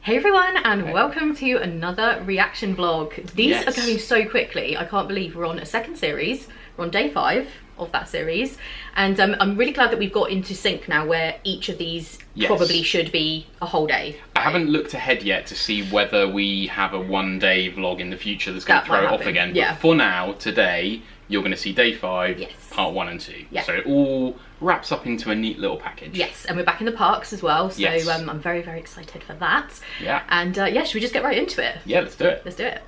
Hey everyone, and welcome to another reaction vlog. These are going so quickly. I can't believe we're on a second series. We're on day 5 of that series, and I'm really glad that we've got into sync now where each of these probably should be a whole day. I haven't looked ahead yet to see whether we have a one-day vlog in the future that's going to throw it off again. But for now, today, you're going to see day 5, part 1 and 2. So it all wraps up into a neat little package. Yes, and we're back in the parks as well, so I'm very, very excited for that. And should we just get right into it? Yeah, let's do it. Let's do it.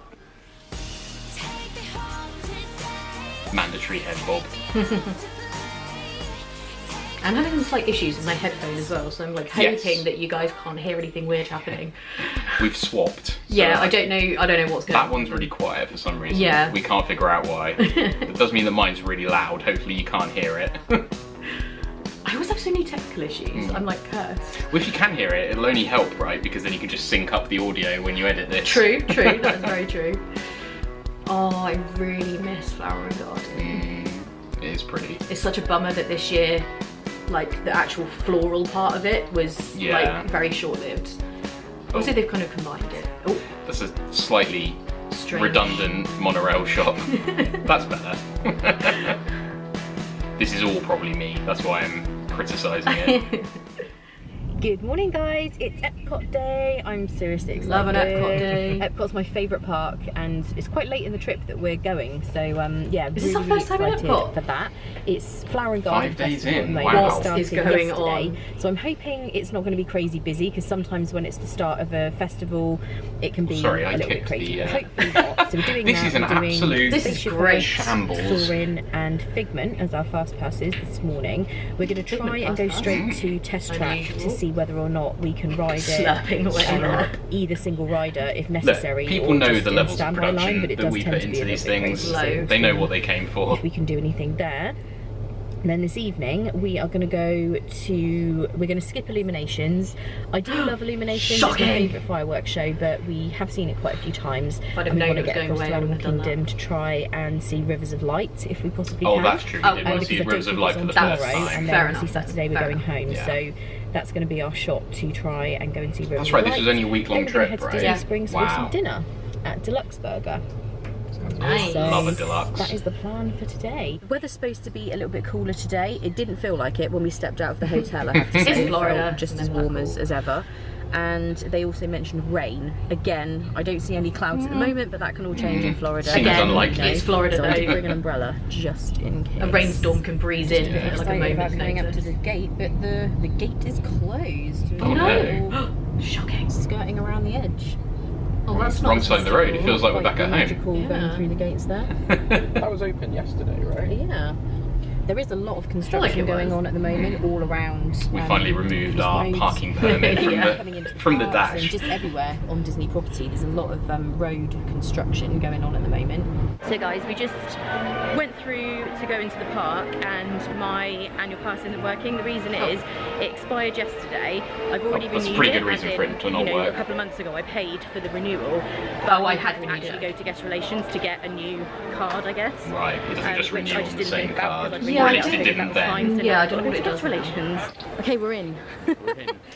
Mandatory head bob. I'm having slight issues with my headphone as well, so I'm like hoping that you guys can't hear anything weird happening. We've swapped. So yeah, I don't know what's going on. That one's really quiet for some reason. Yeah. We can't figure out why. It does mean that mine's really loud. Hopefully you can't hear it. I always have so many technical issues. I'm like cursed. Well, if you can hear it, it'll only help, right? Because then you can just sync up the audio when you edit this. True, that is very true. Oh, I really miss Flower and Garden. It is pretty. It's such a bummer that this year, like, the actual floral part of it was like very short-lived. Also, they've kind of combined it. Oh, that's a slightly redundant monorail shot. That's better. This is all probably me. That's why I'm criticising it. Good morning, guys. It's Epcot day. I'm seriously excited. Love an Epcot day. Epcot's my favourite park, and it's quite late in the trip that we're going. So yeah, is this our first time in Epcot? For that. It's Flower and Garden 5 days Festival in. Wow. What is going on? So I'm hoping it's not going to be crazy busy, because sometimes when it's the start of a festival, it can be a little bit crazy. Hopefully not. So we're doing this is an absolute shambles. Soarin' and Figment as our fast passes this morning. We're going to try and go straight to Test Track to see whether or not we can ride it either single rider if necessary. Look, people know the levels of production line, but it that we put into these things. They know what they came for. If we can do anything there. And then this evening we are going to we're going to skip Illuminations. I do love Illuminations. It's my favourite fireworks show, but we have seen it quite a few times. I'd have known it was going away. Animal Kingdom to try and see Rivers of Light if we possibly can. Oh, that's true. We did want to see Rivers of Light for the first time. And then obviously Saturday we're going home, so that's going to be our shot to try and go and see Rivers of Light. That's right. This was only a week-long trip, right? We're going to head to Disney Springs for some dinner at Deluxe Burger. Nice. So love a deluxe. That is the plan for today. The weather's supposed to be a little bit cooler today. It didn't feel like it when we stepped out of the hotel, I have to say. It's Florida, just as warm as ever. And they also mentioned rain. Again, I don't see any clouds at the moment, but that can all change in Florida. Seems unlikely. It's Florida, so though. I did bring an umbrella just in case. A rainstorm can breeze in at like a moment's going up notice. to the gate, but the gate is closed. Oh no! Shocking. Skirting around the edge. Oh, that's wrong side of the road. It feels like we're back at home. Going through the gates there. That was open yesterday, right? Yeah. There is a lot of construction going on at the moment all around. We finally removed our parking permit from the dash. And just everywhere on Disney property, there's a lot of road construction going on at the moment. So guys, we just went through to go into the park, and my annual pass isn't working. The reason is it expired yesterday. I've already renewed it. That's a pretty good reason for it to not work. A couple of months ago I paid for the renewal, but I had to actually go to guest relations to get a new card, I guess. Right, it doesn't just renew on the same card. Yeah, or at least it didn't then. Yeah, I don't know what it does. Relations. Okay, we're in.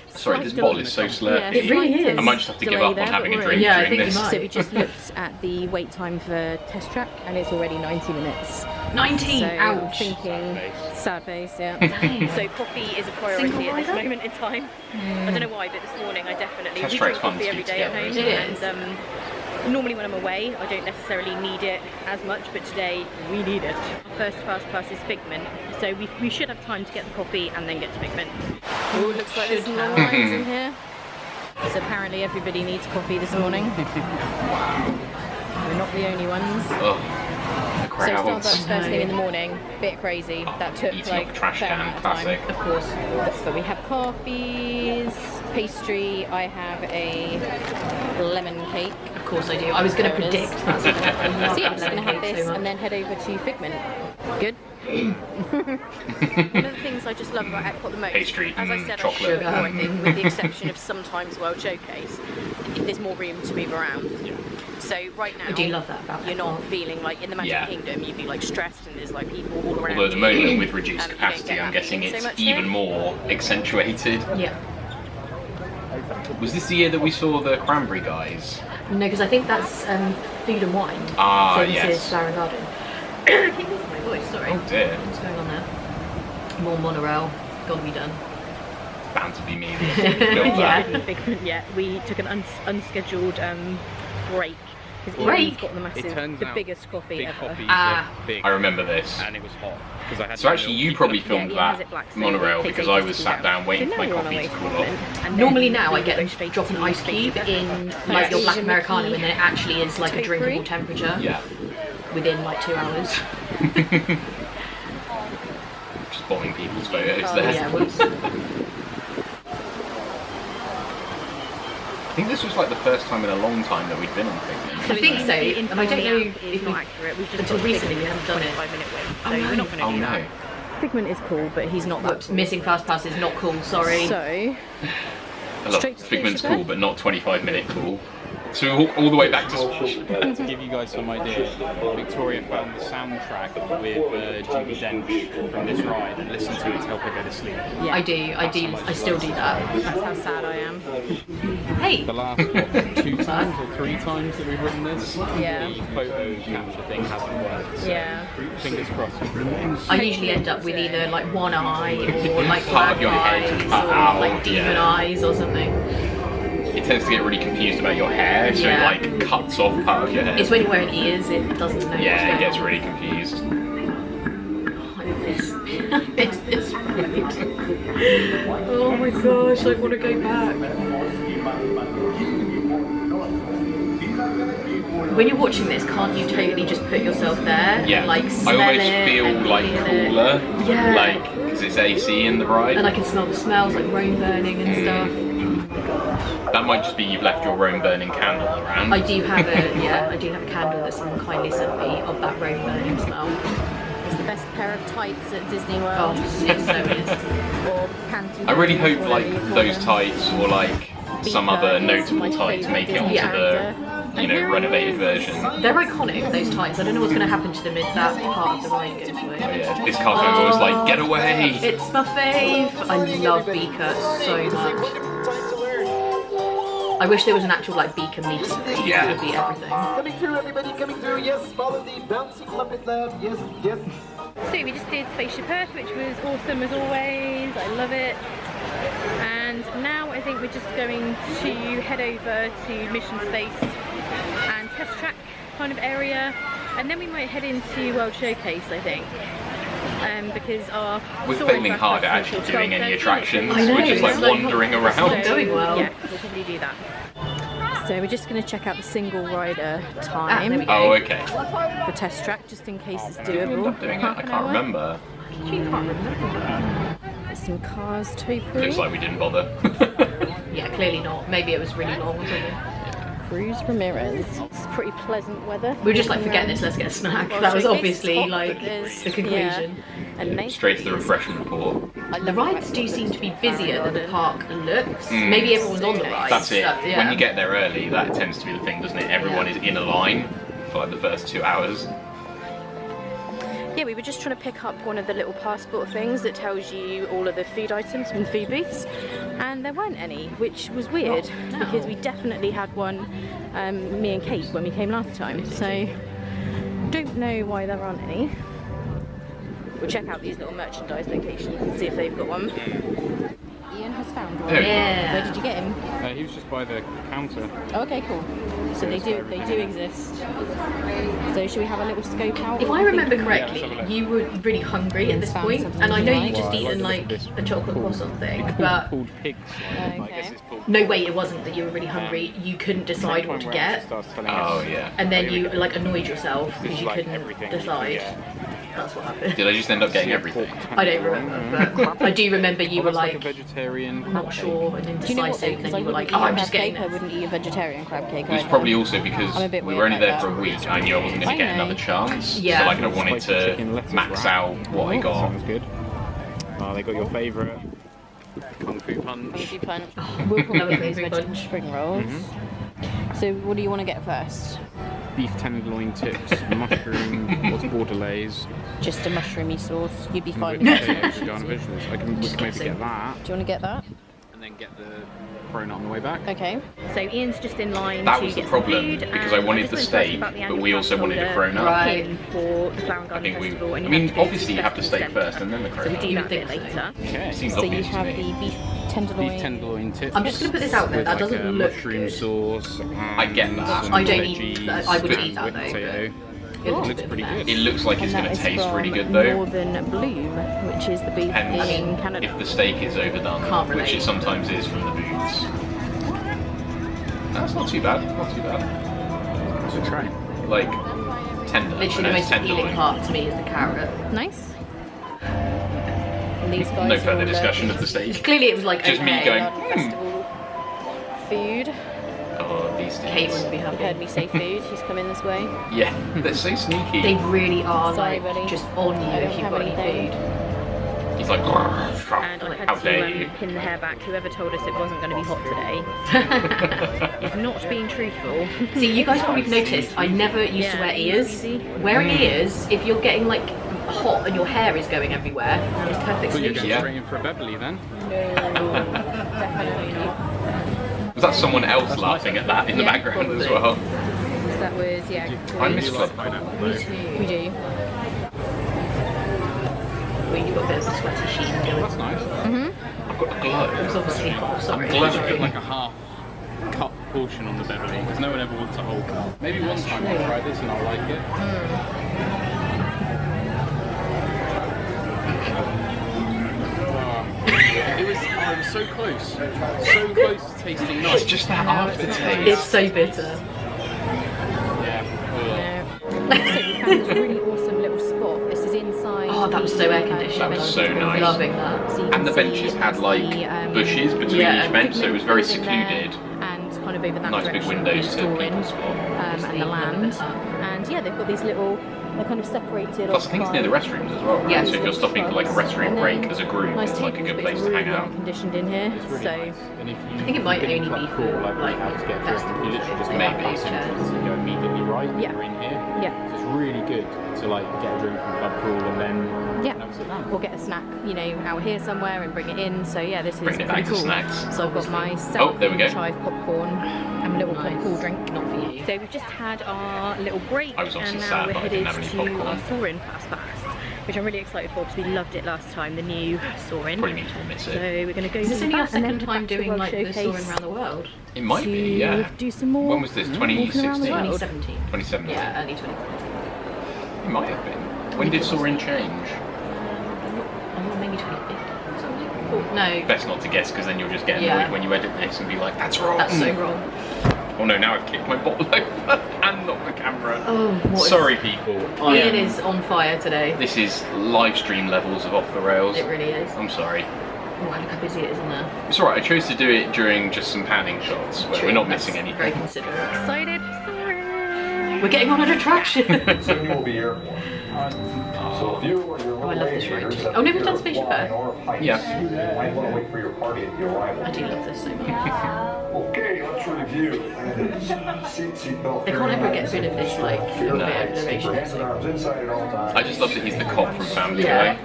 Sorry, this bottle is so slurpy. Yeah, it really is. I might just have to give up on having a drink during this. So we just looked at the wait time for Test Track, and it's already 90 minutes. 90! So ouch! Thinking, sad face, yeah. So coffee is a priority at this moment in time. I don't know why, but this morning I definitely drink coffee every day at home. And normally when I'm away, I don't necessarily need it as much, but today we need it. Our first fast pass is Figment, so we should have time to get the coffee and then get to Figment. Oh, looks like there's long lines in here. So apparently everybody needs coffee this morning. We're not the only ones. So Starbucks first thing in the morning, bit crazy. That took like trash can, classic. Of course. But we have coffees, pastry. I have a lemon cake. Of course I do. I was going to predict that's what so yeah, I'm just going to have this and then head over to Figment. Good. One of the things I just love about Epcot the most, pastry, as I said chocolate. before, I think, with the exception of sometimes World Showcase, there's more room to move around. Yeah. So right now, I do love that about you're not feeling like in the Magic Kingdom you'd be like stressed and there's like people all around. Although at the moment with reduced capacity, I'm guessing it's even more accentuated. Yeah. Was this the year that we saw the cranberry guys? No, because I think that's Food and Wine. Ah, so this yes. is Sharon Garden. I keep losing my voice, sorry. Oh dear. What's going on there? More monorail. Gotta be done. Bound to be me. Yeah, we took an unscheduled break. Break? Got the biggest coffee ever. Big. I remember this. And it was hot. So actually you probably filmed that monorail because I was sat down waiting for my coffee to cool off. Normally now I get them to drop an ice cube in like your black Americano and then it actually is like a drinkable temperature. Yeah. Within like 2 hours. Just bombing people's photos there. Yeah, whoops. I think this was like the first time in a long time that we'd been on Figment. I think so, and I don't know if not accurate. We've just until recently we haven't done it. 5-minute wait, so we're not going to do that. Figment is cool, but he's not that cool. Missing fast pass is not cool, sorry. So, I love Figment's cool, but not 25-minute cool. So we walk all the way back to To give you guys some idea, Victoria found the soundtrack with Judy Dench from this ride and listened to it to help her go to sleep. Yeah, I still do that. That's how sad I am. Hey! The last 2 times or 3 times that we've ridden this, the photo capture thing hasn't worked. So Yeah. Fingers crossed. I usually end up with either like one eye or like part black of your head eyes or like demon eyes or something. It tends to get really confused about your hair, so it like cuts off part of your head. It's when you're wearing ears, it doesn't know. Yeah, it gets really confused. I miss this ride. Oh my gosh, I want to go back. When you're watching this, can't you totally just put yourself there? Yeah, And, like, smell I almost it feel and like feel cooler, it. Yeah. like because it's AC in the ride. And I can smell the smells, like Rome burning and stuff. That might just be you've left your Rome burning candle around. I do have a candle that someone kindly sent me of that Rome burning smell. It's the best pair of tights at Disney World. Oh, it so is. Or panty. I really hope like those tights or like some other notable tights make it onto the renovated version. They're iconic, those tights. I don't know what's going to happen to them if that part of the ride goes away. Oh yeah, this cast member was like, get away! It's my fave. I love Beaker so much. I wish there was an actual like Beaker meet and greet. Yeah. It would be everything. Coming through, everybody coming through. Yes, follow the bouncing Muppet lab. Yes, yes. So we just did Spaceship Earth, which was awesome as always. I love it. And now I think we're just going to head over to Mission Space and Test Track kind of area, and then we might head into World Showcase, I think. Because we're failing hard at actually doing any attractions. I know, we're just like wandering around. Not going well. Yeah, we'll probably do that. So we're just going to check out the single rider time. There we go. Oh, okay. For Test Track, just in case it's doable. Doing it. I can't remember. You can't remember. There's some cars topiary. Looks like we didn't bother. Yeah, clearly not. Maybe it was really long or something. Cruz Ramirez. It's pretty pleasant weather. We were just like, forget this, let's get a snack. That was obviously like the conclusion. Yeah. Straight to the refreshment report. The rides do seem to be busier than the park looks. Maybe everyone's on the rides. That's it. Yeah. When you get there early, that tends to be the thing, doesn't it? Everyone is in a line for like the first 2 hours. Yeah, we were just trying to pick up one of the little passport things that tells you all of the food items from the food booths, and there weren't any, which was weird because we definitely had one, me and Kate, when we came last time, so don't know why there aren't any. We'll check out these little merchandise locations and see if they've got one. Ian has found one. Yeah. Where did you get him? He was just by the counter. Oh, okay, cool. So they do exist. So should we have a little scope out? If I remember correctly, you were really hungry at this point, and I know you just eaten like a chocolate croissant thing, but Called pigs. Okay. no, wait, it wasn't that you were really hungry. You couldn't decide what to get, Oh yeah. and then you like annoyed yourself because you couldn't decide. That's what happened. Did I just end up getting everything? I don't remember, but I do remember you were like a vegetarian. not sure and Do you know what? indecisive, and Because then I you were wouldn't like, eat oh, a I'm crab just getting cake. I this. wouldn't eat a vegetarian crab cake. It was either. probably also because I'm a bit we weird were only there like for a that. week. I knew I wasn't going to get another chance. Yeah. So like I wanted Spicy chicken to lettuce max wrap. out what I got. Sounds good. They got your favourite Kung Fu Punch. Kung Fu Punch. We'll probably Kung use Fu vegetable Punch. spring rolls. So what do you want to get first? Beef tenderloin tips, mushroom, what's bordelaise. Just a mushroomy sauce. You'd be fine With with that. potatoes, garnish. I can maybe get that. Do you want to get that? and then get the Corona on the way back. Okay. So Ian's just in line that to was get the problem, some food, because I wanted the steak, but we also wanted a Corona. Right. For the Flower and Garden Festival. I mean, obviously you have the steak first and then the Corona. So we do that a bit later. Okay. Seems So you obvious have to me. the beef tenderloin. Beef tenderloin tips. I'm just going to put this out there, that with, doesn't like, look mushroom good. sauce. I get that. I don't eat that. I would eat that with though. potato. It looks pretty good. It looks like it's And going that to is taste from really good though. Northern Bloom, which is the beef Depends in Canada. if the steak is overdone, Can't which relate. it sometimes is from the booths. That's not too bad, not too bad. It's a try. Like, tender. Literally the most appealing part to me is the carrot. Nice. And these guys No are further all, discussion of the steak. Clearly it was like, Just me okay, going, festival food. Oh, these Kate things. wouldn't be You happy. heard me say food. He's coming this way. Yeah, they're so sneaky. They really are Sorry, like buddy. just on you I don't if you've have got any anything. food. He's like, And I how had dare to you? pin the hair back. Whoever told us it wasn't going to be hot today is not being truthful. See, you guys probably noticed I never used to wear ears. easy. Wearing ears, if you're getting like hot and your hair is going everywhere, it's perfect So you're solution. going straight in for a Beverly then? No, definitely not. Was that someone else laughing at that in the Yeah, background as probably. well? That was, yeah. I great. miss You like Club. pineapple though? We do. Well, you've got a bit of a sweaty sheen going. That's nice. I've got a glow. It was obviously hot, sorry. I'm glad You I should put like a half cup portion on the Beverly because no one ever wants a whole cup. Maybe one time I'll try this and I'll like it. It was so close to tasting nice. It's just that aftertaste. It's so bitter. Yeah. So we found this really awesome little spot. This is inside. Oh, that was so air conditioned. That was so nice. Loving that. So you And can the benches see had like the, bushes between yeah, each bench, so it was very building there, secluded. and kind of over that Nice big direction windows is to Soarin', people spot. and the land. And yeah, they've got these little. They're kind of separated. Plus, I think it's near the restrooms as well, right? Yeah. So if you're stopping for like a restroom break as a group, nice it's like a tables, good but place it's to really hang out. conditioned in here. Really So nice. And if you, I think it might you've been only in be Club for, Cool, like, how to get through it, festivals, you literally just so make maybe. bus entrance and go immediately right when Yeah. you're in here. yeah, So it's really good to like get a drink from Club Cool and then yeah. have a sit down. Or get a snack, you know, out here somewhere and bring it in. So yeah, this is Bring it pretty back to cool. snacks. So I've got my Oh, there we go. chive popcorn and a little Nice. cool drink. Not for you. So we've just had our little break I was obviously and now sad we're that I headed didn't have any to popcorn. our Soarin' Fast Pass, which I'm really excited for because we loved it last time, the new Soarin'. Probably means we'll miss So it. we're going to go Is this do only our that and then second head time back to doing World like the Showcase Soarin' around the world? It might to be, yeah. do some more. When was this? walking around the 2016? world. 2017. 2017. Yeah, early 2017. It might have been. When did Soarin' change? Oh, maybe 2015 or something. Cool. No, Best not to guess because then you'll just get annoyed Yeah. when you edit this and be like, that's wrong. that's so wrong. Oh no, now I've kicked my bottle over and not the camera. Oh, what is- Sorry people. Ian is on fire today. This is live stream levels of Off the Rails. It really is. I'm sorry. Oh, look how busy it is in there. It's alright, I chose to do it during just some panning shots where we're not That's missing Very anything. considerate. Excited. Soarin'. We're getting on an attraction. Soon will be airborne. So if you or your Oh, I love this aviators ride. have Oh, no, we've fear done of Spaceship flying Earth. or heights, Yeah. you might want to wait for your party at the arrival. I do love this so much. Okay, let's review. Seatbelt. They can't ever get rid of this, like, little bit of Keep your hands and innovation. arms inside at all times. I just love that he's the cop from Family Yeah. Guy.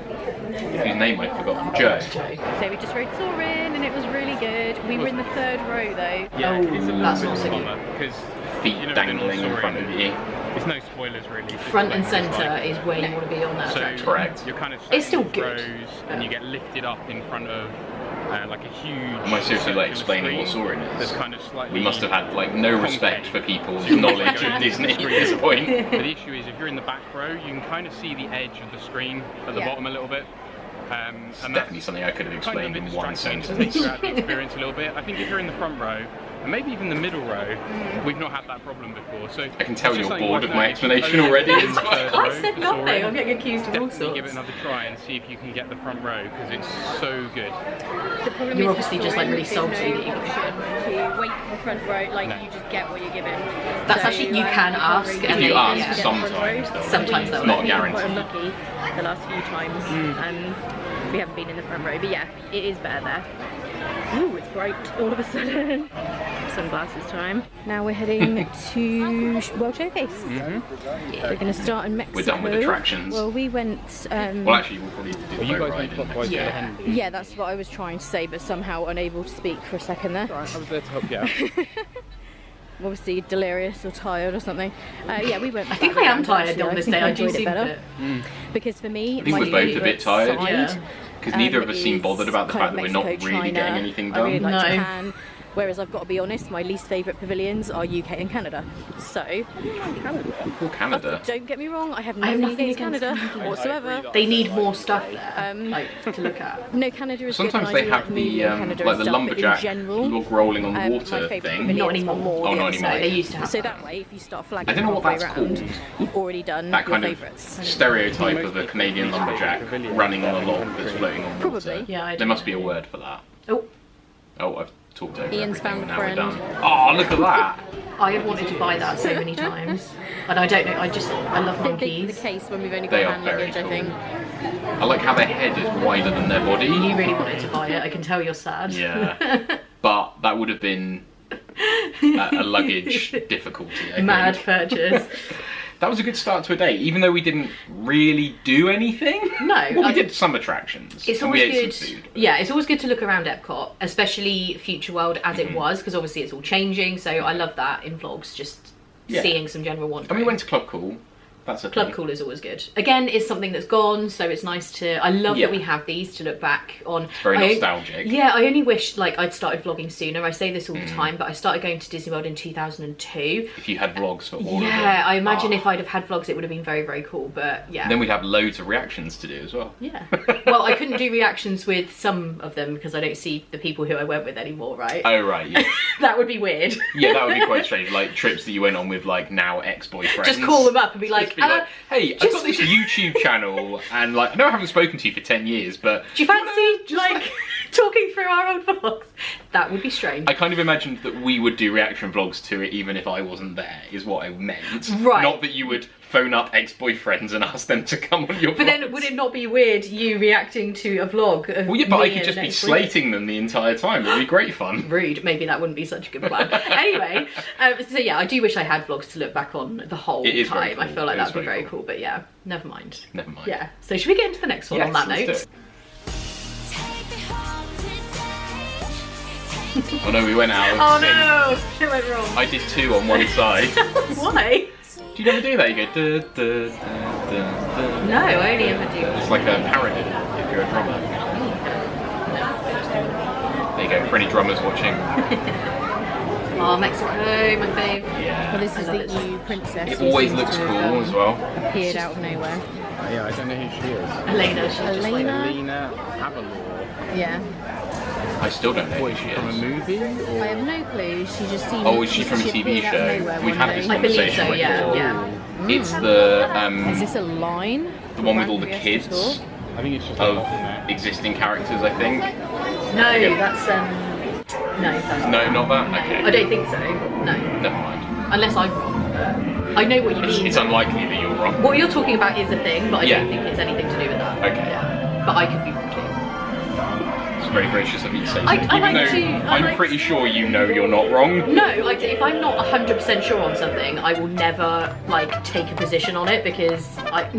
Whose name I've forgotten. Joe. So we just rode Soarin' and it was really good. We were in the third row though. Yeah, Oh, it's a little that's bit not so bummer because Feet dangling in front of you. There's no spoilers really. Just Front and what it's centre like. is where you want to be on that So attraction. Correct. you're kind of It's still sat in good. rows and you get lifted up in front of like a huge. Am I seriously like circular explaining what screen Soarin' is? That's kind of slightly. We must have had like no respect for people's knowledge of Disney at this point. But the issue is if you're in the back row, you can kind of see the edge of the screen at the Yeah. bottom a little bit. And It's that's definitely something I could have kind of explained a bit in one distracting sentence. throughout the experience a little bit. I think if you're in the front row, and maybe even the middle row, we've not had that problem before. So I can tell it's you're just like bored of worth my noting. explanation Oh, already yeah, as in the well. third I row said for nothing. Soarin'. I'm getting accused of all Definitely give it sorts. another try and see if you can get the front row because it's so good. The problem You're is obviously with just, like, Soarin', really there's salty no that you got option to wait for the front row, like No. you just get what you're given. That's actually- you can can't ask, really and If you get ask, the front sometimes row. they'll Sometimes they'll We've not been quite guaranteed. unlucky the last few times, and we haven't been in the front row. But yeah, it is better there. Ooh, it's bright all of a sudden. sunglasses time. Now we're heading to World Showcase. We're going to start in Mexico. We're done with attractions. Well, we went... well, actually, we'll probably do the boat ride in Mexico. Yeah, that's what I was trying to say, but somehow unable to speak for a second there. Right, I was there to help you out. Obviously delirious or tired or something. Yeah, we went. I think I am tired on this day. I do seem better. Because for me, I think we're both a bit tired. Yeah. Because neither of us seem bothered about the fact that we're not really getting anything done. I really like Japan. Whereas I've got to be honest, my least favourite pavilions are UK and Canada. So, Canada. Don't get me wrong, I have nothing against Canada whatsoever. They need more stuff there, like to look at. No, Canada is sometimes good. they have the like the lumberjack log rolling on the water thing. Not anymore. Oh, not anymore. They used to have. So that way, if you start flagging I don't know what that's called. You've already done that kind your of favourites. stereotype of a Canadian lumberjack running on a log that's floating on the water. Probably. Yeah, there must be a word for that. Oh, I've talked over Ian's everything, found now friend. we're done. Oh, look at that! I have wanted to buy that so many times, and I don't know. I love monkeys. The case when we've only They got are hand very luggage, I think. I like how their head is wider than their body. You really wanted to buy it. I can tell you're sad. Yeah, but that would have been a luggage difficulty. I Mad think. purchase. That was a good start to a day, even though we didn't really do anything. No, well, we did some attractions. It's always good. Yeah, it's always good to look around Epcot, especially Future World as it was, because obviously it's all changing. So I love that in vlogs, just seeing some general wandering. And we went to Club Cool. That's a Club Cool is always good. Again, it's something that's gone, so it's nice to. I love that we have these to look back on. It's very nostalgic. Yeah, I only wish like I'd started vlogging sooner. I say this all the time, but I started going to Disney World in 2002. If you had vlogs for all of them. Yeah, I imagine if I'd have had vlogs, it would have been very, very cool. But yeah. And then we'd have loads of reactions to do as well. Yeah. Well, I couldn't do reactions with some of them because I don't see the people who I went with anymore, right? Oh right, yeah. That would be weird. Yeah, that would be quite strange. Like trips that you went on with like now ex-boyfriends. Just call them up and be like, hey, I've got this YouTube channel, and like, I know I haven't spoken to you for 10 years, but do you fancy like talking through our old vlogs? That would be strange. I kind of imagined that we would do reaction vlogs to it, even if I wasn't there, is what I meant. Right. Not that you would phone up ex-boyfriends and ask them to come on your vlogs. But then, would it not be weird you reacting to a vlog? Of well, yeah, but I could just be slating them the entire time. It'd be great fun. Rude. Maybe that wouldn't be such a good plan. Anyway, so yeah, I do wish I had vlogs to look back on the whole time. Cool. I feel like that'd be very cool. But yeah, never mind. Never mind. Yeah. So should we get into the next one on that note? Oh no, we went out. Oh no, it went wrong. I did two on one side. Why? Do you never do that? You go duh, duh, duh, duh. No, I only ever do. It's like a parody if you're a drummer. There you go, for any drummers watching. Oh, Mexico, my fave. Yeah. Well, this is the new princess. It always looks cool as well. Appeared out of nowhere. Yeah, I don't know who she is. Elena, she's just like Elena Avalor. Yeah. I still don't know who she From a is. movie? Or? I have no clue. She just seems. Oh, is she from a TV show? We've had this I believe conversation so, before. yeah. It's the Is this a line? the one with all the kids I think it's just of existing characters, I think. No, that's no, that's No, not that? Okay. I don't think so. No. Never mind. Unless I'm wrong. I know what you mean. It's unlikely that you're wrong. What you're talking about is a thing, but I don't think it's anything to do with that. Okay. Yeah. But I could be wrong too. It's very gracious of you to say so. I'm pretty sure you know you're not wrong. No, if I'm not 100% sure on something, I will never like take a position on it because I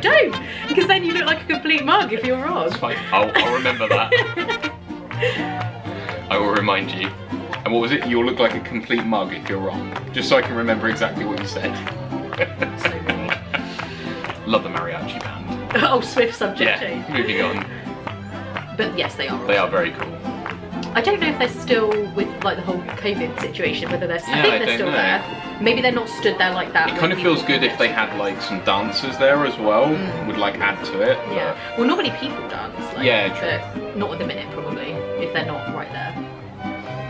don't. Because then you look like a complete mug if you're wrong. It's fine. I'll remember that. I will remind you. And what was it? You'll look like a complete mug if you're wrong. Just so I can remember exactly what you said. So good. Love the mariachi band. Oh, swift subject change. Moving on. But yes, they are. They are very cool. I don't know if they're still with like the whole COVID situation, whether they're. Yeah, I think they're still there. Maybe they're not stood there like that. It kind of feels good if they had like some dancers there as well. Would like add to it. Yeah. Well, normally people dance. Like, yeah, true. But not at the minute, probably, if they're not right there.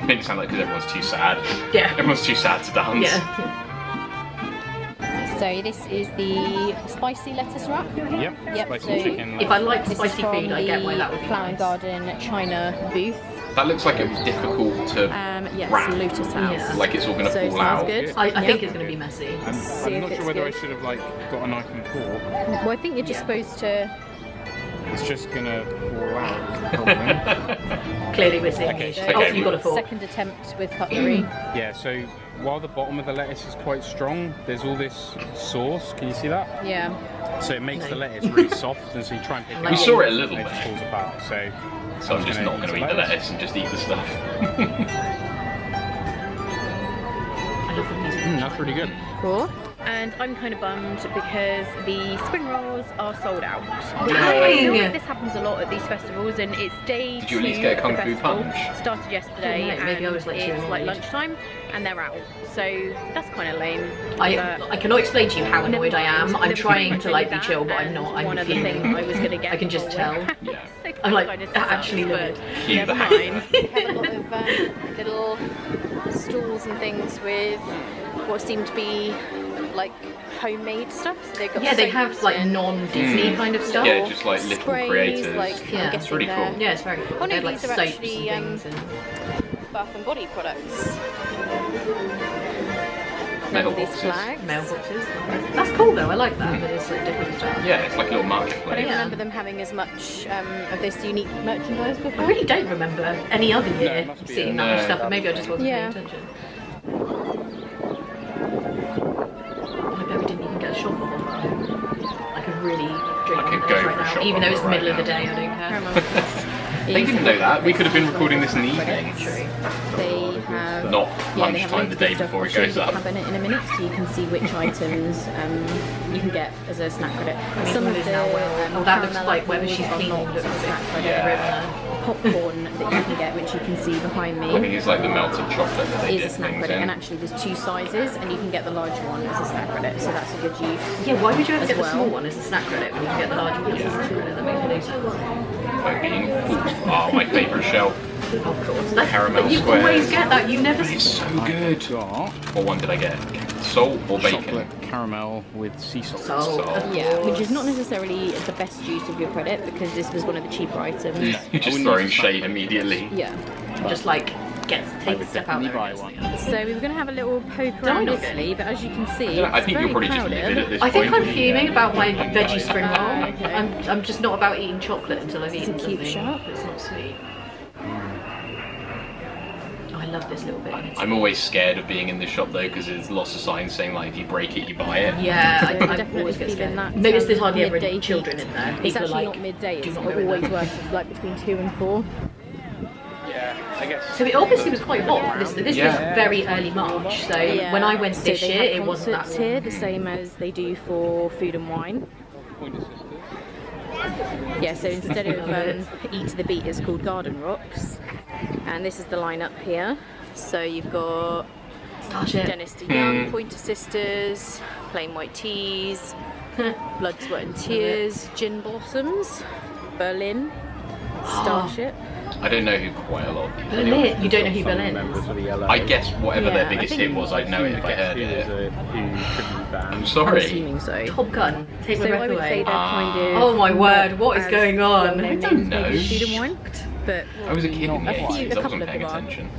Made it sound like because everyone's too sad. Yeah. Everyone's too sad to dance. Yeah. So this is the spicy lettuce wrap. Yep. Spicy So chicken. If I like spicy food, I get why that would be Flower nice. Garden China booth. That looks like it was difficult to Yes, wrap. Lotus House. Yeah. Like it's all going to So it fall smells out. good. I think it's going to be messy. I'm See not if sure it's whether I good. should have like got a knife and fork. Well, I think you're just supposed to It's just gonna fall out. Clearly we're seeing you got a fork. Second attempt with cutlery. Yeah, so while the bottom of the lettuce is quite strong, there's all this sauce. Can you see that? Yeah. So it makes the lettuce really soft, and so you try and pick it up. We saw it a little bit. It just falls apart. So I'm just not going to eat the lettuce and just eat the stuff. I love the music. That's really good. Cool. And I'm kind of bummed because the spring rolls are sold out. Dang. I feel like this happens a lot at these festivals, and it's day 2. Did you at least get a Kung Fu Punch? Started yesterday, and maybe I was like it's like lunchtime, and they're out. So that's kind of lame. I cannot explain to you how annoyed I am. I'm trying to like be chill, but I'm not. I'm one of the things I was going to get. I can just tell. Yeah. I'm like actually livid. Never mind. We have a lot of little stalls and things with what seem to be like homemade stuff. So they've got they have like non-Disney kind of stuff. Yeah, just like little sprays, creators. like, yeah, it's really cool. Yeah, it's very cool. Oh no, like these are soaps actually and things Bath and Body products. Mail These boxes. flags. Mailboxes. That's cool though. I like that. But it's like different stuff. Yeah, it's like a little I marketplace. don't remember them having as much of this unique merchandise before. I really don't remember any other year must be seeing that much stuff, but maybe I just wasn't paying attention. I bet we didn't even get a shop off of that. I could really drink I could on go this for right a now, shop even though off it's right middle of the now. day. I don't care. They didn't know that. We could have been recording this in the evening. They have Not they have lunchtime the loads day of stuff. before I'll it show you goes the up. cabinet in a minute, so you can see which items you can get as a snack credit. Some of the that looks like whether she's cleaning looks a bit popcorn that you can get, which you can see behind I think me, it's like the melted chocolate that they is did a snack things credit. in. And actually, there's 2 sizes, and you can get the large one as a snack credit, so that's a good use. Yeah, why would you ever get the well. small one as a snack credit when you can get the large one as a snack credit? That makes no sense. Like being fooled. Oh, my favourite shelf. Of course. Caramel you squares. always get that. You never. It's so good. What one did I get? Salt or bacon? Chocolate caramel with sea salt. Salt. Yeah, which is not necessarily the best use of your credit, because this was one of the cheaper items. You're just throwing shade immediately. Yeah. Just like take a step out there. Buy one. So we were going to have a little poke around Italy, but as you can see, I think you're probably just livid at this I think point. I'm fuming about my veggie spring roll. Okay. I'm just not about eating chocolate until I've eaten a cute something. shop. It's not sweet. Oh, I love this little bit. I'm always scared of being in this shop though, because there's lots of signs saying like if you break it, you buy it. Yeah, So I definitely always get feeling scared. that, Maybe it's there's hardly ever midday any children heat. in there. It's People are actually like, not midday, do it's not go in always there. worth like between 2 and 4. Yeah, I guess. So it obviously was quite hot. This was very early March. So when I went this they year, have it wasn't that concerts warm. here, the same as they do for food and wine. Yeah, so instead of Eat to the Beat, it's called Garden Rocks. And this is the lineup here. So you've got Starship. Dennis DeYoung, Pointer Sisters, Plain White Teas, Blood, Sweat and Tears, Gin Blossoms, Berlin, Starship. I don't know who quite a lot of people. Berlin. You don't know who Berlin Members is? of the yellow. I guess whatever Yeah, their I biggest think- hit was, I'd know it if I heard Who it. is a who could be banned. I'm I'm sorry. assuming so. Top Gun. Take my So I breath would say away. they're kind of. Oh my word! What is as going on? well-known I don't names maybe as know. Food and Wine, but I was a kid in the A few- 80s, a I couple wasn't of paying them are. attention.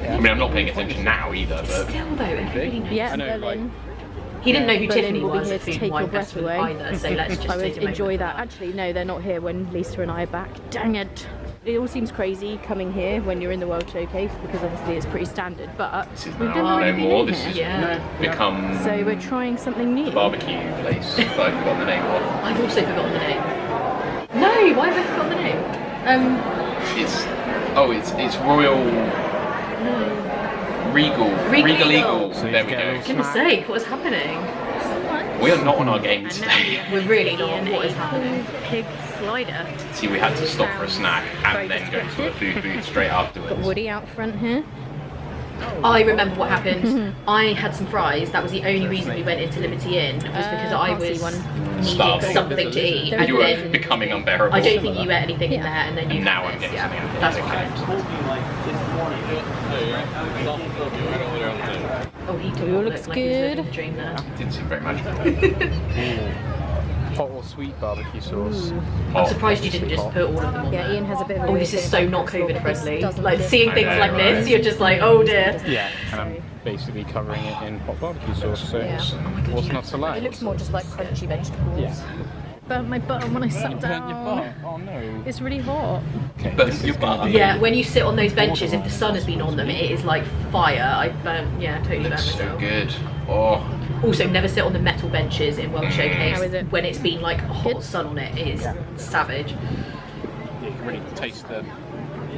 I mean, I'm not paying attention now either, but Still though, everybody knows. yeah, I know, Berlin. He didn't know who Berlin Tiffany will be was here at to Food take and Wine your breath Festival away. either, so let's just I take would a moment enjoy for that. Actually, no, they're not here when Lisa and I are back. Dang it. It all seems crazy coming here when you're in the World Showcase, because obviously it's pretty standard, but this is we've now never no really more. been This here. has Yeah. become So we're trying something new. the barbecue place that I've forgotten the name of. I've also forgotten the name. No, why have I forgotten the name? It's Royal Regal Regal Eagle. So There we you go. go. Goodness sake, what is happening? We are not on our game And now today. we We're really not. in What a is happening? pulled pig slider. See, we had to stop for a snack Very and then go to a descriptive. food booth straight Got afterwards. Woody out front here. I remember what happened. I had some fries. That was the only reason we went into Liberty Inn, was because I can't see was one. needing Starving. something to eat. And You were then becoming unbearable. I don't think you ate anything in there, and then you And now had I'm this. getting something out of it. That's what Okay. happened. Oh, he All looks like he was living good. the dream there. Didn't seem very much. Hot or sweet barbecue sauce. I'm surprised you didn't just put all of them on Yeah, there. Ian has a bit of a Oh, weird this is thing so about not casserole, COVID but this friendly. doesn't Like look- seeing things I know, like this, right? you're just like, oh dear. Yeah, and I'm basically covering it in hot barbecue sauce, so Yeah. what's not to like? It looks more just like crunchy vegetables. Yeah. burnt my bum when I sat down. Your butt? Oh no. It's really hot. Okay, Burnt your butt? Yeah, when you sit on those benches, if the sun has been on them, it is like fire. I burnt, yeah, totally burnt myself. So good. Oh. Also, never sit on the metal benches in World Showcase. How is it? When it's been like a hot sun on it. It is savage. Yeah, you can really taste the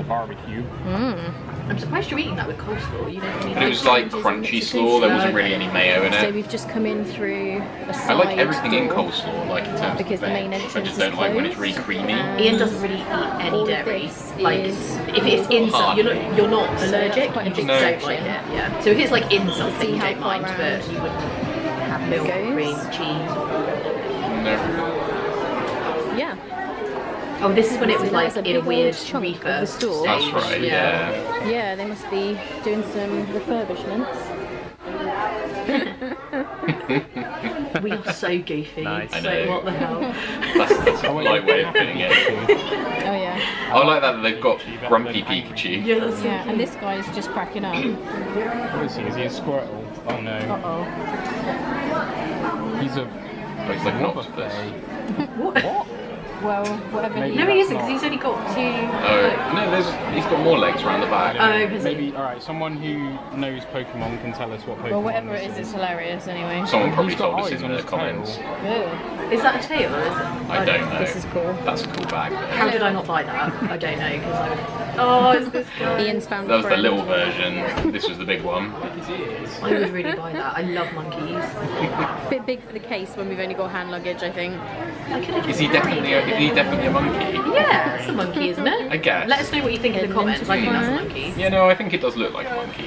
barbecue. I'm surprised you're eating that with coleslaw. You don't need But it was like crunchy slaw, there wasn't really any mayo in So it. we've just come in through a side I like everything in door. coleslaw, like in terms Because of the main veg. I entrance just is don't like when it's closed. really creamy. Ian doesn't really eat any All of dairy. this Like, is- if it's in something, you're not allergic, quite you a just big don't section. like it. Yeah. So if it's like in something, See you how don't far mind, but round you wouldn't have milk, goes. cream, cheese. No. Yeah. Oh, this is when it was So like that's a in a big weird old chunk of refurb the store. stage. That's right, yeah. Yeah, they must be doing some refurbishments. We are so goofy. Nice. I So know. what the hell? That's a light way of putting it. Oh yeah. I like that they've got Grumpy Pikachu. Yeah, that's Yeah, and this guy's just cracking up. What is he? Is he a squirtle? Oh no. Uh-oh. He's a Oh, he's like an octopus. What? Well, whatever Maybe No, he... he isn't, because he's only got two. Oh, no, he's got more legs around the back. Oh, has he? Maybe, alright, someone who knows Pokemon can tell us what Pokemon Well, whatever it is, this it's hilarious anyway. Someone probably He's got told us eyes in on the his comments. tail. Ugh. Is that a tail or is it? I don't know. This is cool. That's a cool bag. though. How did I not buy that? I don't know, because I would... Oh, it's this guy. Ian's found That was the friend. little version. This was the big one. I would really buy that. I love monkeys. Bit big for the case when we've only got hand luggage, I think. I could have Is he definitely a monkey? Yeah, it's a monkey, isn't it? I guess. Let us know what you think in the comments. I think that's a monkey. Yeah, no, I think it does look like a monkey.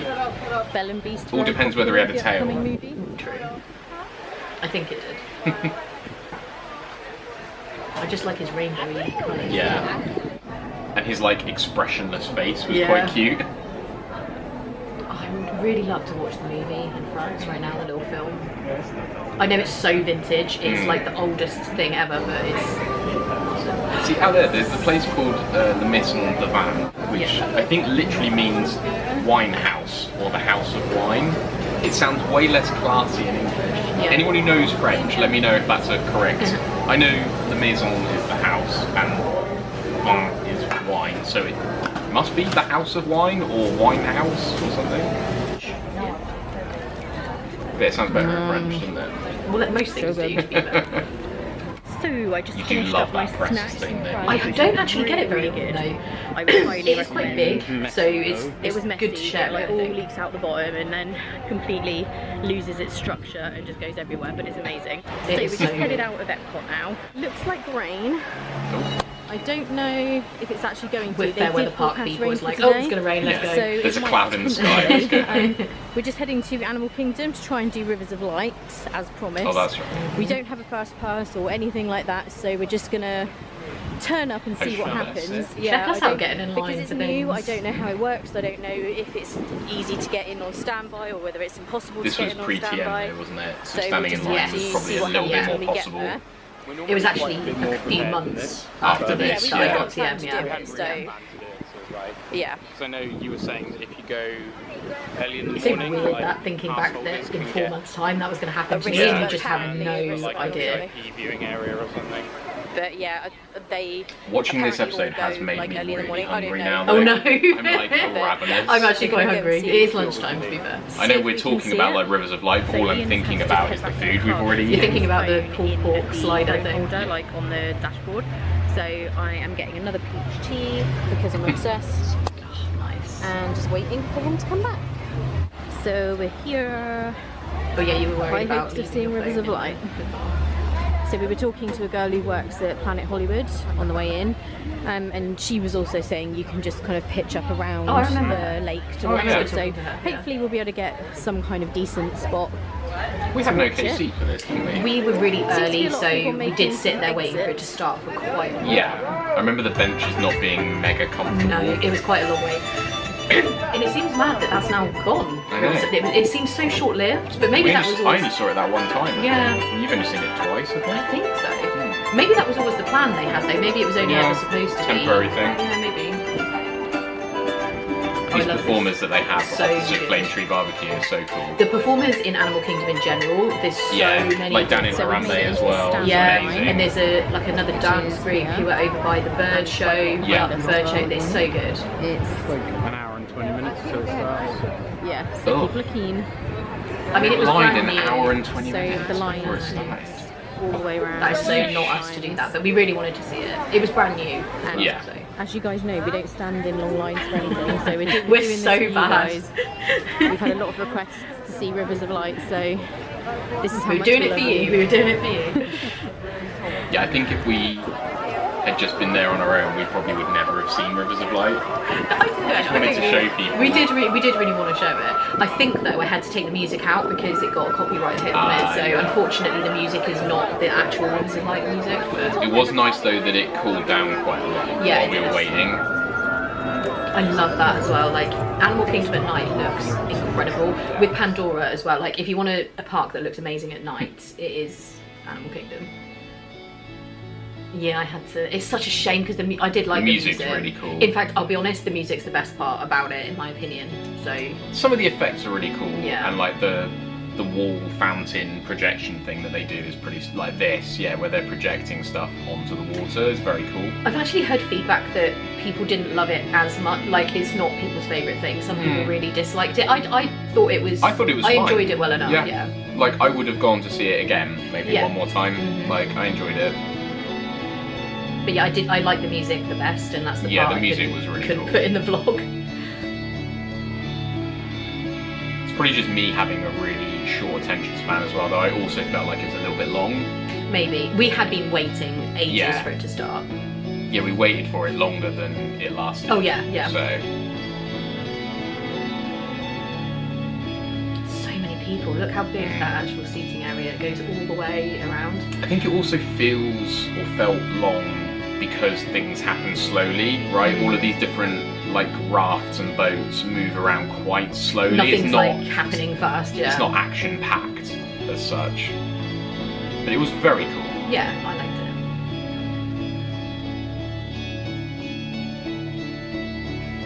Belle and Beast. All depends whether he had a the tail. upcoming movie. True. I think it did. I just like his rainbowy colours. Yeah. And his like expressionless face was Yeah. quite cute. I would really love to watch the movie in France right now, the little film. I know it's so vintage, it's like the oldest thing ever, but it's awesome. See out there's a place called the Maison de Vin, which Yeah. I think literally means wine house or the house of wine. It sounds way less classy in English. Yeah. Anyone who knows French, let me know if that's a correct. I know the Maison is the house and Vin is wine, so it must be the house of wine or wine house or something. But it sounds better in French, doesn't it? Well, most things do, to be fair. So I just You do finished love up my that press snacks thing, in don't France. you? I which don't is actually get it very really good, good. though. I would highly It is quite recommend. big, so it's It was messy, good to share. it like I all think. leaks out the bottom and then completely loses its structure and just goes everywhere, but it's amazing. It So is we're so just headed good. out of Epcot now. Looks like rain. I don't know if it's actually going to. With They Fair Weather did Park forecast people, rain it's for like, oh, it's today. going to rain, let's Yeah. go. So There's it a might cloud in the come sky, let's today. go. We're just heading to Animal Kingdom to try and do Rivers of Light, as promised. Oh, that's right. We don't have a fast pass or anything like that, so we're just gonna turn up and see what Hopefully that's happens. it. Check us I out don't- getting in line because it's for new. I things. don't know how it works. I don't know if it's easy to get in on standby or whether it's impossible This to was get in on pre-TM standby. though, wasn't it? So So standing we'll in just line have was to probably see a what little bit happens more when we get possible. there. It was actually a few months after this, this, that I yeah. got TM, planned to do yeah. it, so yeah. Because I know you were saying that if you go early in the It's so morning, weird like, that thinking back householders that in can 4 get months' time that was going to happen A to me risk, and you but just have apparently no it was like idea. a VIP viewing area or something. But yeah, they Watching this apparently episode all has go, made like, me early in the really morning. I don't hungry know. now. Oh though. no! I'm like ravenous. I'm actually We're quite gonna go hungry. see It is if lunchtime, to be fair. I know See if we're we can talking see about it. like Rivers of Light, but So all I'm Ian's thinking had to about head is the back to food we've car. already You're eaten. thinking about the Phone pulled in pork the slider phone thing. holder, like on the dashboard. So I am getting another peach tea because I'm obsessed Oh, nice. and just waiting for him to come back. So we're here. Oh yeah, you were worried High about hopes of leaving seeing your Rivers phone of in Light. the car. So we were talking to a girl who works at Planet Hollywood on the way in, and she was also saying you can just kind of pitch up around Oh, I remember the that. lake to Oh, watch yeah. it. So Talking to her, yeah. hopefully we'll be able to get some kind of decent spot. We had an watch okay it. seat for this, didn't we? We were really Seems to be a early, lot of so people we did making sit there waiting for it to exits. start for quite a while. Yeah. I remember the benches not being mega comfortable. No, it was quite a long wait. And it seems mad that that's now gone. I know. It seems so short-lived, but maybe that was I always... only saw it that one time. Yeah. You've only seen it twice, I think. I think so. Maybe that was always the plan they had though. Maybe it was only Yeah, ever supposed to temporary be... thing. Yeah, maybe. These performers that they have at Flame Tree Barbecue are so cool. The performers in Animal Kingdom in general, there's so many. Like down in Harambe as well. Yeah, and there's another dance group who are over by the bird show. Yeah, the bird show. It's so good. It's like an hour and 20 minutes till it starts. Yeah, so people are keen. I mean, it was line brand an new. hour and 20 So minutes the line before it is starts. all the way around. That is so not us to do that, but we really wanted to see it. It was brand new. And so. As you guys know, we don't stand in long lines for anything, so we're doing We're this so for you bad. guys. We've had a lot of requests to see Rivers of Light, so this is how we were doing it for you. We were doing it for you. Yeah, I think if we had just been there on our own, we probably would never have seen Rivers of Light. I just wanted to show people. We did really want to show it. I think though I had to take the music out because it got a copyright hit on it. So unfortunately the music is not the actual Rivers of Light music. But it was nice though that it cooled down quite a lot while we were waiting. I love that as well. Like Animal Kingdom at night looks incredible. With Pandora as well. Like if you want a park that looks amazing at night, it is Animal Kingdom. Yeah, I had to. It's such a shame because I did like the music. Really cool. In fact, I'll be honest, the music's the best part about it, in my opinion. So some of the effects are really cool. Yeah. And like the wall fountain projection thing that they do is pretty like this. Yeah, where they're projecting stuff onto the water is very cool. I've actually heard feedback that people didn't love it as much. Like it's not people's favourite thing. Some people really disliked it. I thought it was. I thought it was. I fine. enjoyed it well enough. Yeah. Like I would have gone to see it again, maybe one more time. Like I enjoyed it. But yeah, I like the music the best, and that's the part the music was really couldn't cool. put in the vlog. It's probably just me having a really short attention span as well, though I also felt like it was a little bit long. Maybe. We had been waiting ages for it to start. Yeah, we waited for it longer than it lasted. Oh yeah. So many people. Look how big that actual seating area goes all the way around. I think it also feels or felt long because things happen slowly, right? All of these different like rafts and boats move around quite slowly. Nothing's like happening fast. Yeah. It's not action packed as such, but it was very cool. Yeah, I liked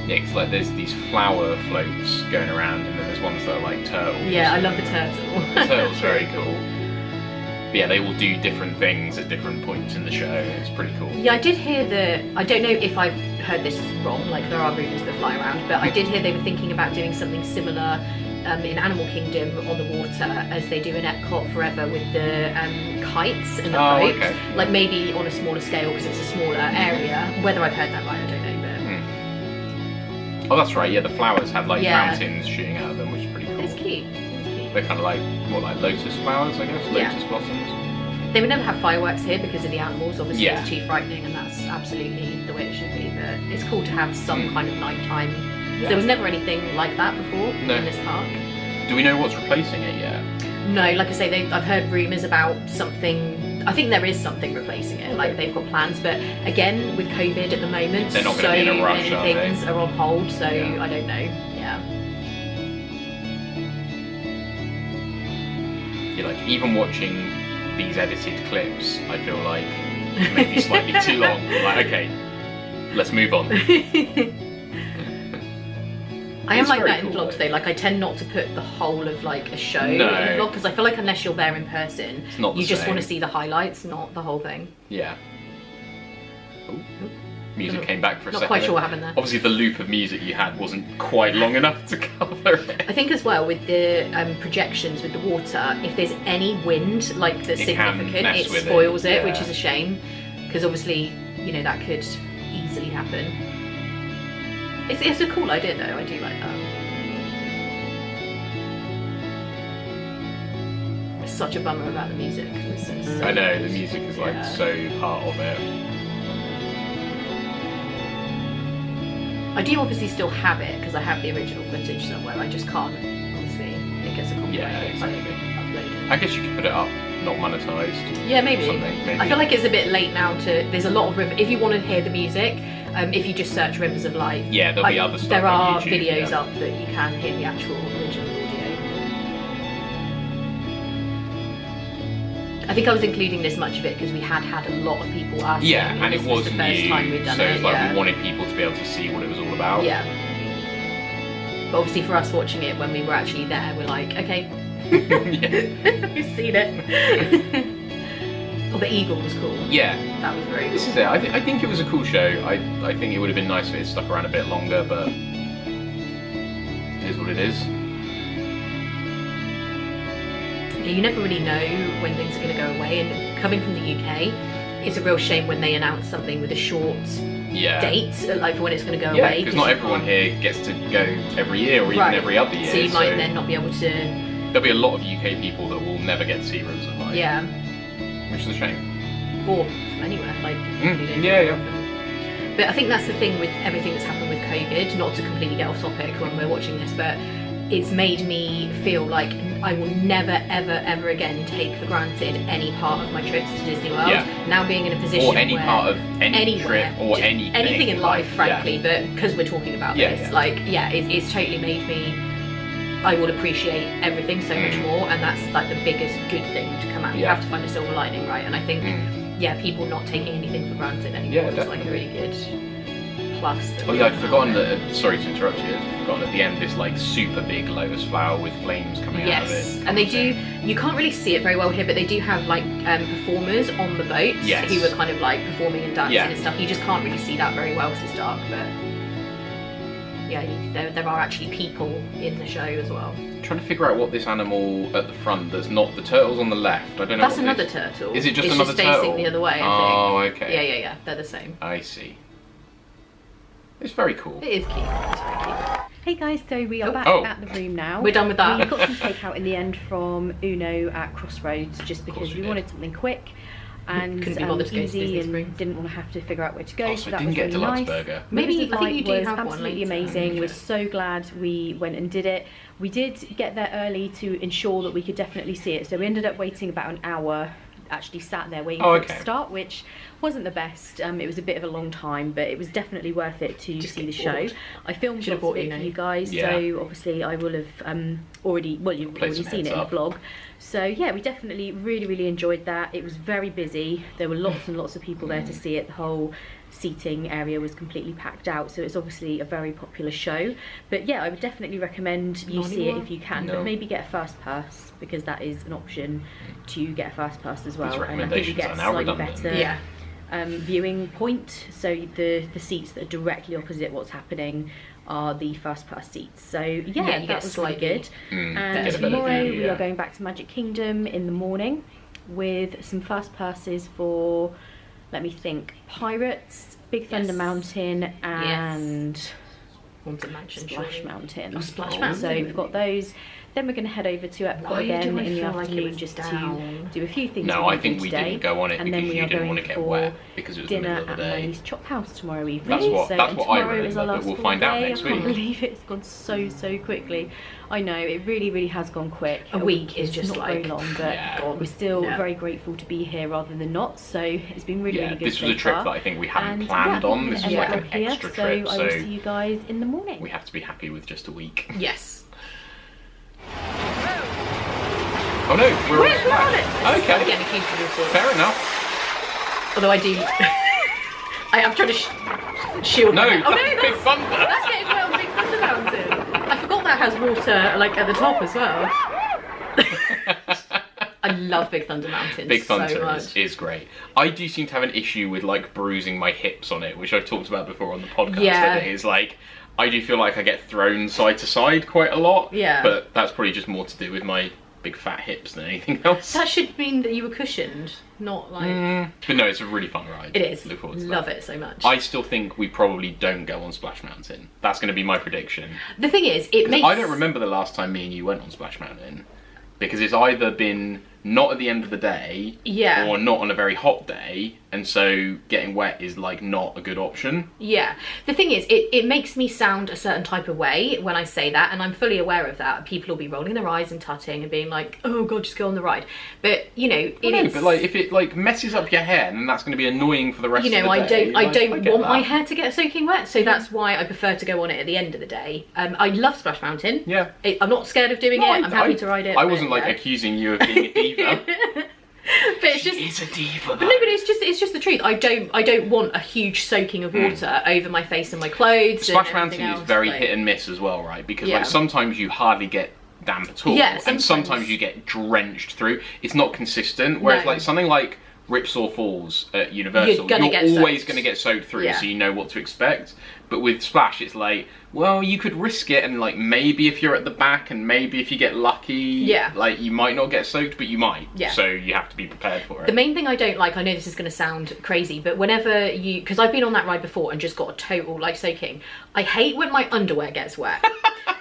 it. Yeah, 'cause like there's these flower floats going around, and then there's ones that are like turtles. Yeah, I love the turtle. The turtle's very cool. But yeah, they will do different things at different points in the show. It's pretty cool. Yeah, I did hear I don't know if I've heard this wrong, like there are rumours that fly around, but I did hear they were thinking about doing something similar in Animal Kingdom on the water as they do in Epcot Forever with the kites and the boats. Okay. Like maybe on a smaller scale because it's a smaller area. Whether I've heard that right, I don't know. But oh, that's right. Yeah, the flowers have like fountains shooting out of them, which is pretty cool. It's cute. They're kind of like like lotus flowers, I guess. Lotus blossoms. They would never have fireworks here because of the animals. Obviously, it's too frightening, and that's absolutely the way it should be. But it's cool to have some kind of nighttime. Yeah. There was never anything like that before in this park. Do we know what's replacing it yet? No, like I say, I've heard rumours about something. I think there is something replacing it. Like they've got plans, but again, with COVID at the moment, they're not going to be in a rush, many things are on hold. So I don't know. Yeah. Yeah, like even watching these edited clips, I feel like maybe slightly too long. Like, okay, let's move on. I am like that in vlogs though. Like I tend not to put the whole of like a show in a vlog because I feel like unless you're there in person, you just want to see the highlights, not the whole thing. Yeah. Ooh. Music came back for a second. Not quite sure what happened there. Obviously the loop of music you had wasn't quite long enough to cover it. I think as well with the projections with the water, if there's any wind like that's significant, it spoils it, which is a shame because obviously, you know, that could easily happen. It's a cool idea though, I do like that. It's such a bummer about the music. I know, the music is like so part of it. I do obviously still have it because I have the original footage somewhere. I just can't, obviously, it gets a copyright. Yeah, exactly. I guess you could put it up, not monetized. Yeah, maybe. I feel like it's a bit late now to. There's a lot of if you want to hear the music, if you just search Rivers of Light. Yeah, there'll be other stuff. There are on YouTube, videos up that you can hear the actual original audio. I think I was including this much of it because we had a lot of people asking. Yeah, and it was the first new, time we'd done so it's like we wanted people to be able to see what it was all about. Yeah. But obviously for us watching it when we were actually there, we're like, okay, we've seen it. Oh, the eagle was cool. Yeah. That was very cool. This is it. I think it was a cool show. I think it would have been nice if it stuck around a bit longer, but it is what it is. Yeah, you never really know when things are going to go away, and coming from the UK, it's a real shame when they announce something with a short date, like for when it's going to go away. Yeah, because not everyone here gets to go every year or even every other year. So you might then not be able to... There'll be a lot of UK people that will never get to see Rivers of Light. Yeah. Which is a shame. Or from anywhere, like... But I think that's the thing with everything that's happened with COVID, not to completely get off topic when we're watching this, but it's made me feel like I will never, ever, ever again take for granted any part of my trips to Disney World. Yeah. Now being in a position or any where part of any trip or anything in life, frankly, but because we're talking about this, like, it's totally made me... I will appreciate everything so much more, and that's like the biggest good thing to come out. You have to find a silver lining, right? And I think, people not taking anything for granted anymore is like a really good plus. Oh yeah, I'd forgotten that. Sorry to interrupt you. I'd forgotten at the end this like super big lotus flower with flames coming out of it. Yes, and they do. You can't really see it very well here, but they do have like performers on the boats who are kind of like performing and dancing and stuff. You just can't really see that very well because it's dark, but. Yeah, there are actually people in the show as well. I'm trying to figure out what this animal at the front that's not the turtle's on the left. I don't know. That's another turtle. Is it just it's another just turtle? facing the other way, I think. Oh, okay. Yeah. They're the same. I see. It's very cool. It is cute. It's very cute. Hey guys, so we are back at the room now. We're done with that. We got some takeout in the end from Uno at Crossroads, just because we wanted something quick and easy, and didn't want to have to figure out where to go. So that was really nice. Maybe I think you do was have absolutely amazing. We're so glad we went and did it. We did get there early to ensure that we could definitely see it. So we ended up waiting about an hour. Actually sat there waiting for it to start, which wasn't the best. It was a bit of a long time, but it was definitely worth it to see the show. I filmed lots of it for you guys, so obviously I will have already, well, you've already seen it in the vlog. So yeah, we definitely really enjoyed that. It was very busy. There were lots and lots of people there to see it. The whole seating area was completely packed out, so it's obviously a very popular show. But yeah, I would definitely recommend you see it if you can, but maybe get a fast pass, because that is an option to get a fast pass as well. And I think you get a slightly better viewing point, so the seats that are directly opposite what's happening are the fast pass seats. So yeah, that was really good. And tomorrow we are going back to Magic Kingdom in the morning with some fast passes for, let me think, Pirates, Big Thunder Mountain, and Haunted Mansion, Splash Mountain. Oh, Splash Mountain. So we've got those. Then we're going to head over to Epcot again in the afternoon, just to do a few things. No, I think we didn't go on it because you didn't want to get wet, because it was the middle of the day. Dinner at Manny's Chop House tomorrow evening. That's what I remember, but we'll find out next week. I can't believe it's gone so quickly. I know, it really has gone quick. A week is just not very long, but we're still very grateful to be here rather than not. So it's been really good. This was a trip that I think we hadn't planned on. This was like an extra trip. So I will see you guys in the morning. We have to be happy with just a week. Yes. Oh no, we're on it. Okay. Again, accused of all sorts. Fair enough. Although I do, I am trying to shield. No, oh no, Big Thunder. That's getting well, Big Thunder Mountain. I forgot that has water like at the top as well. I love Big Thunder Mountain. Big Thunder so much. is great. I do seem to have an issue with like bruising my hips on it, which I've talked about before on the podcast. Yeah. That it is like, I do feel like I get thrown side to side quite a lot. Yeah. But that's probably just more to do with my big fat hips than anything else. That should mean that you were cushioned, not like... But no, it's a really fun ride. It is. Look forward to Love that. it so much. I still think we probably don't go on Splash Mountain. That's going to be my prediction. The thing is, it makes... I don't remember the last time me and you went on Splash Mountain, because it's either been not at the end of the day, or not on a very hot day, and so getting wet is like not a good option. Yeah. The thing is, it makes me sound a certain type of way when I say that, and I'm fully aware of that. People will be rolling their eyes and tutting and being like, oh god, just go on the ride. But, you know, but like, if it like messes up your hair, then that's going to be annoying for the rest of the day. I don't want my hair to get soaking wet, so that's why I prefer to go on it at the end of the day. I love Splash Mountain. Yeah. I'm not scared of doing it. I'm happy to ride it. I wasn't like accusing you of being a diva. But it's just, is a diva. But no, but it's just the truth. I don't want a huge soaking of water over my face and my clothes. Splash Mountain is very hit and miss as well, right? Because like sometimes you hardly get damp at all, and sometimes you get drenched through. It's not consistent. Whereas like something like Ripsaw Falls at Universal, you're always going to get soaked through, so you know what to expect. But with Splash, it's like, well, you could risk it, and like maybe if you're at the back, and maybe if you get lucky, like you might not get soaked, but you might. So you have to be prepared for it. The main thing I don't like, I know this is going to sound crazy, but whenever because I've been on that ride before and just got a total like soaking. I hate when my underwear gets wet.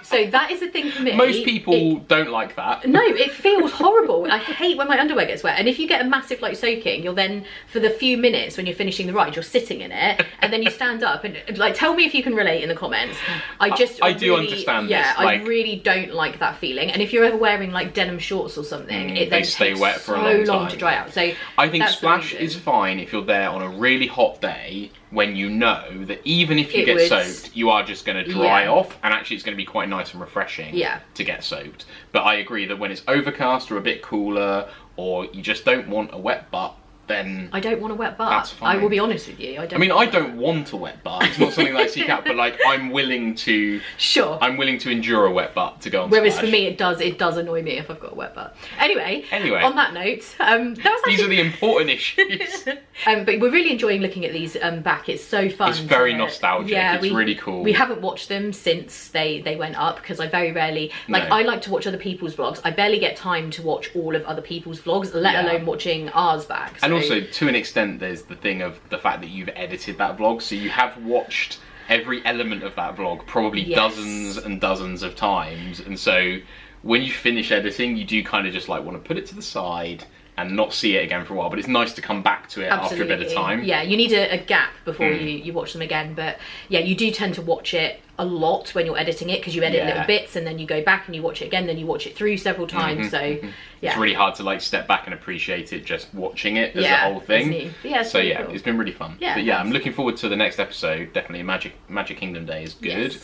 So that is the thing for me. Most people don't like that. No, it feels horrible. I hate when my underwear gets wet. And if you get a massive like soaking, you'll then, for the few minutes when you're finishing the ride, you're sitting in it, and then you stand up and like, tell me if you can relate in the comments. I do understand this. Yeah, like, I really don't like that feeling. And if you're ever wearing like denim shorts or something, it then stay wet for so long to dry out. So I think Splash is fine if you're there on a really hot day, when you know that even if you get soaked, you are just going to dry off, and actually it's going to be quite nice and refreshing to get soaked. But I agree that when it's overcast or a bit cooler, or you just don't want a wet butt, then I don't want a wet butt. That's fine. I will be honest with you. I don't want a wet butt. It's not something that I seek out, but like I'm willing to. Sure. I'm willing to endure a wet butt to go on. Whereas Splash. for me, it does annoy me if I've got a wet butt. Anyway. On that note, that was actually... These are the important issues. But we're really enjoying looking at these back. It's so fun. It's very nostalgic. Yeah, it's really cool. We haven't watched them since they went up, because I very rarely I like to watch other people's vlogs. I barely get time to watch all of other people's vlogs, let alone watching ours back. So. And also, to an extent, there's the thing of the fact that you've edited that vlog, so you have watched every element of that vlog probably dozens and dozens of times, and so when you finish editing, you do kind of just like want to put it to the side and not see it again for a while, but it's nice to come back to it after a bit of time. Yeah, you need a gap before you watch them again, but yeah, you do tend to watch it a lot when you're editing it, because you edit little bits and then you go back and you watch it again, then you watch it through several times, so yeah. It's really hard to like step back and appreciate it just watching it as a whole thing. Yeah, so yeah, cool. It's been really fun. Yeah, but yeah, I'm looking forward to the next episode. Definitely Magic Kingdom Day is good,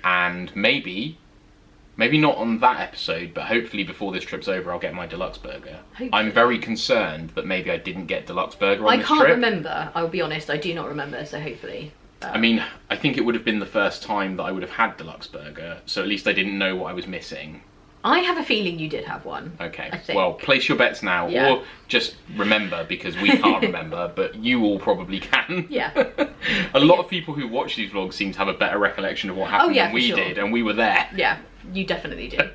and maybe not on that episode, but hopefully before this trip's over, I'll get my deluxe burger. Hopefully. I'm very concerned that maybe I didn't get deluxe burger on this trip. I can't remember. I'll be honest, I do not remember, so hopefully. I mean, I think it would have been the first time that I would have had deluxe burger, so at least I didn't know what I was missing. I have a feeling you did have one. Okay, well, place your bets now, or just remember, because we can't remember, but you all probably can. Yeah. A lot of people who watch these vlogs seem to have a better recollection of what happened than we did, and we were there. Yeah, you definitely did.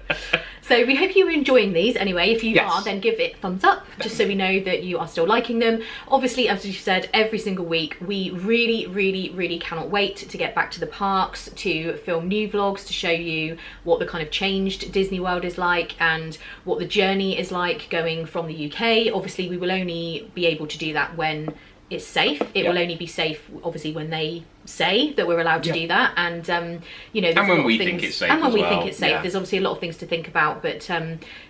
So we hope you were enjoying these anyway. If you are, then give it a thumbs up, just so we know that you are still liking them. Obviously, as you said, every single week, we really cannot wait to get back to the parks, to film new vlogs, to show you what the kind of changed Disney World is like, and what the journey is like going from the UK. Obviously, we will only be able to do that when it's safe. It will only be safe, obviously, when they say that we're allowed to do that, and you know, and when we think it's safe, there's obviously a lot of things to think about, but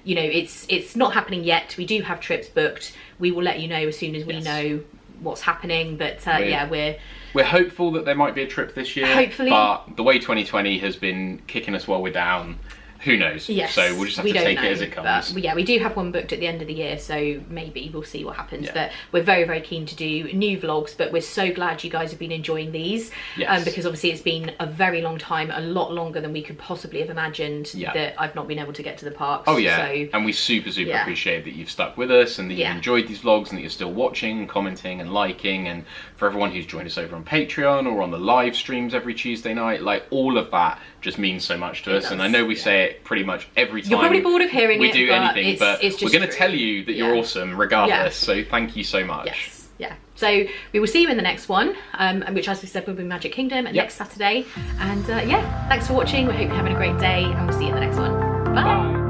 you know, it's not happening yet. We do have trips booked. We will let you know as soon as we know what's happening, but yeah, we're hopeful that there might be a trip this year, hopefully, but the way 2020 has been kicking us while we're down, who knows? Yes, so we'll just have to take it as it comes. But yeah, we do have one booked at the end of the year, so maybe we'll see what happens. But we're very keen to do new vlogs, but we're so glad you guys have been enjoying these, because obviously it's been a very long time, a lot longer than we could possibly have imagined that I've not been able to get to the parks. Oh yeah, so, and we super appreciate that you've stuck with us, and that you've enjoyed these vlogs, and that you're still watching, commenting and liking, and for everyone who's joined us over on Patreon or on the live streams every Tuesday night, like all of that just means so much to us. And I know we say it pretty much every time. You're probably bored of hearing we do anything, but we're going to tell you that you're awesome regardless. So thank you so much. Yes. Yeah. So we will see you in the next one, which, as we said, will be Magic Kingdom next Saturday. And yeah, thanks for watching. We hope you're having a great day, and we'll see you in the next one. Bye.